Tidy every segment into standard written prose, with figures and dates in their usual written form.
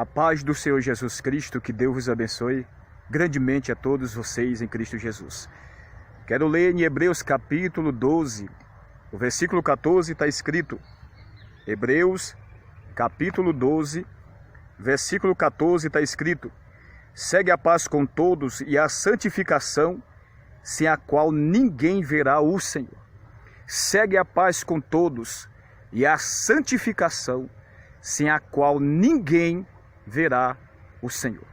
A paz do Senhor Jesus Cristo, que Deus vos abençoe grandemente a todos vocês em Cristo Jesus. Quero ler em Hebreus capítulo 12, o versículo 14 está escrito. Hebreus capítulo 12, versículo 14 está escrito: segue a paz com todos e a santificação, sem a qual ninguém verá o Senhor. Segue a paz com todos e a santificação, sem a qual ninguém verá o Senhor.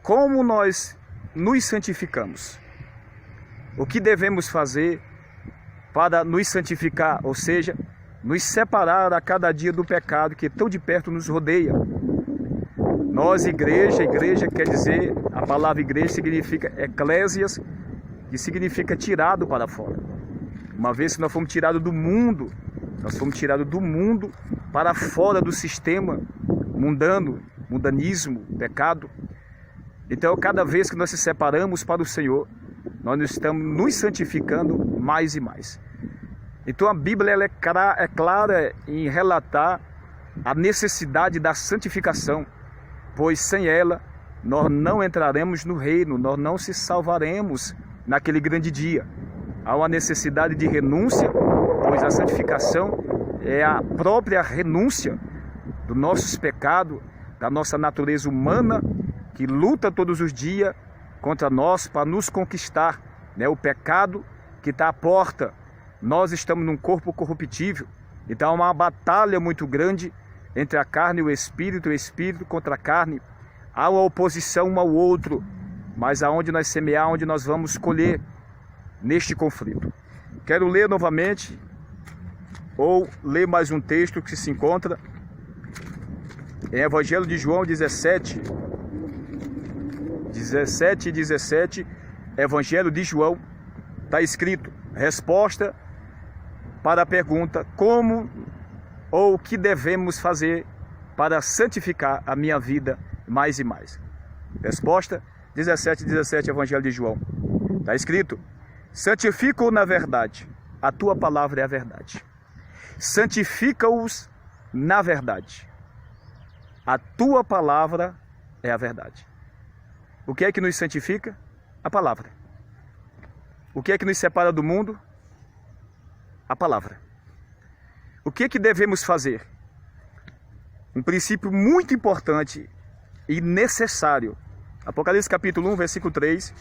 Como nós nos santificamos? O que devemos fazer para nos santificar, ou seja, nos separar a cada dia do pecado que tão de perto nos rodeia? Nós, igreja quer dizer, a palavra igreja significa eclésias, que significa tirado para fora. Uma vez que nós fomos tirados do mundo, para fora do sistema mundanismo, pecado. Então, cada vez que nós se separamos para o Senhor, nós estamos nos santificando mais e mais. Então, a Bíblia ela é clara em relatar a necessidade da santificação, pois sem ela nós não entraremos no reino, nós não se salvaremos naquele grande dia. Há uma necessidade de renúncia, pois a santificação é a própria renúncia dos nossos pecados, da nossa natureza humana, que luta todos os dias contra nós para nos conquistar, né? O pecado que está à porta. Nós estamos num corpo corruptível, então há uma batalha muito grande entre a carne e o espírito contra a carne. Há uma oposição um ao outro, mas aonde nós semear, onde nós vamos colher neste conflito. Quero ler novamente, ou ler mais um texto que se encontra em Evangelho de João 17 e 17, Evangelho de João, está escrito: resposta para a pergunta: como ou o que devemos fazer para santificar a minha vida mais e mais? Resposta 17, Evangelho de João, está escrito: santifica-o na verdade, a tua palavra é a verdade. Santifica-os na verdade, a tua palavra é a verdade. O que é que nos santifica? A palavra. O que é que nos separa do mundo? A palavra. O que é que devemos fazer? Um princípio muito importante e necessário. Apocalipse capítulo 1, versículo 3,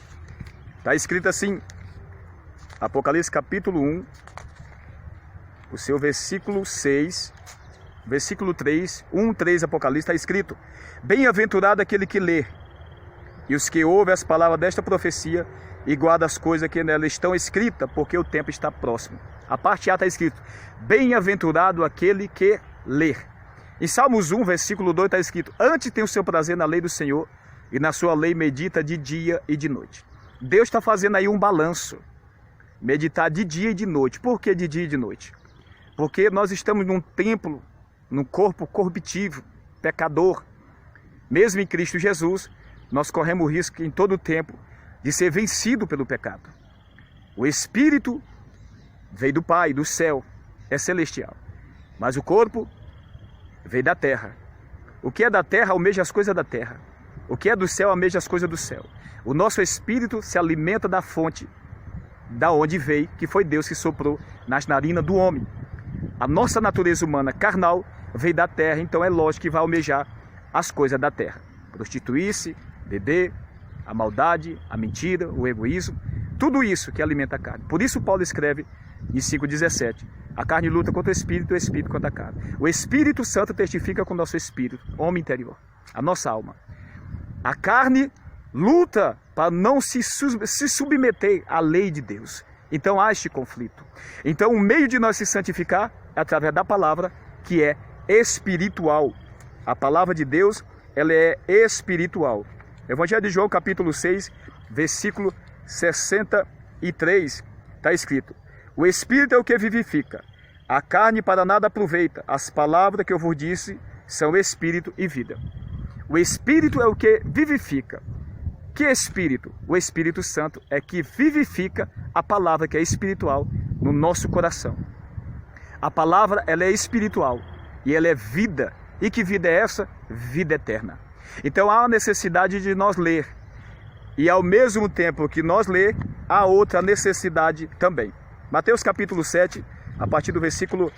está escrito assim. Apocalipse capítulo 1, o seu versículo 6, versículo 3, 1:3, Apocalipse, está escrito: bem-aventurado aquele que lê, e os que ouvem as palavras desta profecia e guardam as coisas que nela estão escritas, porque o tempo está próximo. A parte A está escrito: bem-aventurado aquele que lê. Em Salmos 1, versículo 2 está escrito: antes tem o seu prazer na lei do Senhor, e na sua lei medita de dia e de noite. Deus está fazendo aí um balanço. Meditar de dia e de noite. Por que de dia e de noite? Porque nós estamos num templo, num corpo corruptível, pecador. Mesmo em Cristo Jesus, nós corremos o risco em todo o tempo de ser vencido pelo pecado. O Espírito veio do Pai, do céu, é celestial. Mas o corpo veio da terra. O que é da terra almeja as coisas da terra. O que é do céu almeja as coisas do céu. O nosso espírito se alimenta da fonte da onde veio, que foi Deus que soprou nas narinas do homem. A nossa natureza humana carnal veio da terra, então é lógico que vai almejar as coisas da terra. Prostituir-se, beber, a maldade, a mentira, o egoísmo, tudo isso que alimenta a carne. Por isso Paulo escreve em 5,17: a carne luta contra o espírito contra a carne. O Espírito Santo testifica com o nosso espírito, homem interior, a nossa alma. A carne luta para não se submeter à lei de Deus. Então há este conflito. Então o meio de nós se santificar é através da palavra, que é espiritual. A palavra de Deus, ela é espiritual. Evangelho de João capítulo 6, versículo 63, está escrito: o Espírito é o que vivifica, a carne para nada aproveita. As palavras que eu vos disse são Espírito e vida. O Espírito é o que vivifica. Que Espírito? O Espírito Santo é que vivifica a palavra que é espiritual no nosso coração. A palavra, ela é espiritual e ela é vida E que vida é essa? Vida eterna. Então há a necessidade de nós ler. E ao mesmo tempo que nós ler, há outra necessidade também. Mateus capítulo 7, a partir do versículo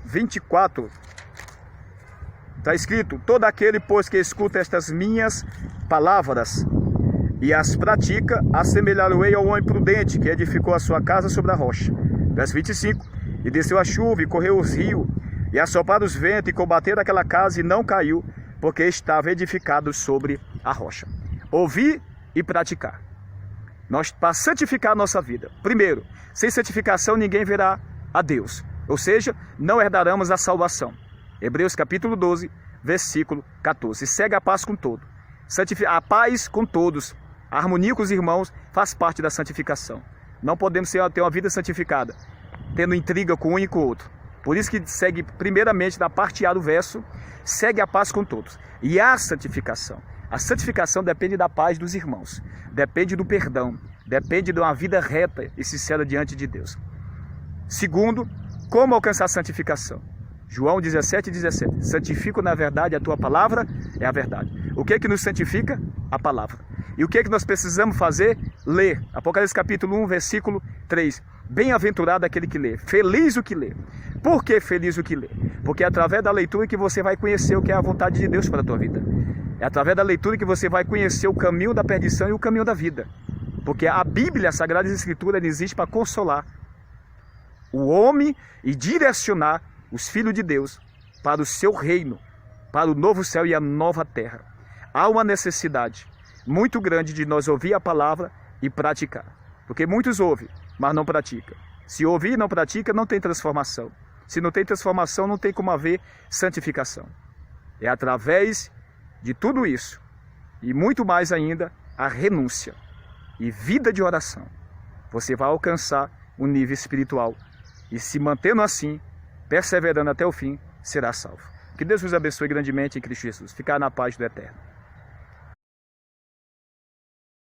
24, está escrito: todo aquele, pois, que escuta estas minhas palavras e as pratica, assemelhar-o-ei ao homem prudente, que edificou a sua casa sobre a rocha. Verso 25, e desceu a chuva, e correu os rios, e assopraram os ventos, e combateram aquela casa, e não caiu, porque estava edificado sobre a rocha. Ouvir e praticar. Nós, para santificar a nossa vida, primeiro, sem santificação ninguém verá a Deus, ou seja, não herdaremos a salvação. Hebreus capítulo 12, versículo 14. Segue a paz com todos. A paz com todos, a harmonia com os irmãos faz parte da santificação. Não podemos ter uma vida santificada tendo intriga com um e com o outro. Por isso que segue primeiramente na parte A do verso, segue a paz com todos. E a santificação. A santificação depende da paz dos irmãos, depende do perdão, depende de uma vida reta e sincera diante de Deus. Segundo, como alcançar a santificação? João 17:17. Santifico na verdade, a tua palavra é a verdade. O que é que nos santifica? A palavra. E o que é que nós precisamos fazer? Ler. Apocalipse capítulo 1, versículo 3. Bem-aventurado aquele que lê. Feliz o que lê. Por que feliz o que lê? Porque é através da leitura que você vai conhecer o que é a vontade de Deus para a tua vida. É através da leitura que você vai conhecer o caminho da perdição e o caminho da vida. Porque a Bíblia, a Sagrada Escritura, ela existe para consolar o homem e direcionar os filhos de Deus para o seu reino, para o novo céu e a nova terra. Há uma necessidade muito grande de nós ouvir a palavra e praticar. Porque muitos ouvem, mas não praticam. Se ouvir e não pratica, não tem transformação. Se não tem transformação, não tem como haver santificação. É através de tudo isso, e muito mais ainda, a renúncia e vida de oração. Você vai alcançar um nível espiritual e, se mantendo assim, perseverando até o fim, será salvo. Que Deus vos abençoe grandemente em Cristo Jesus. Ficar na paz do Eterno.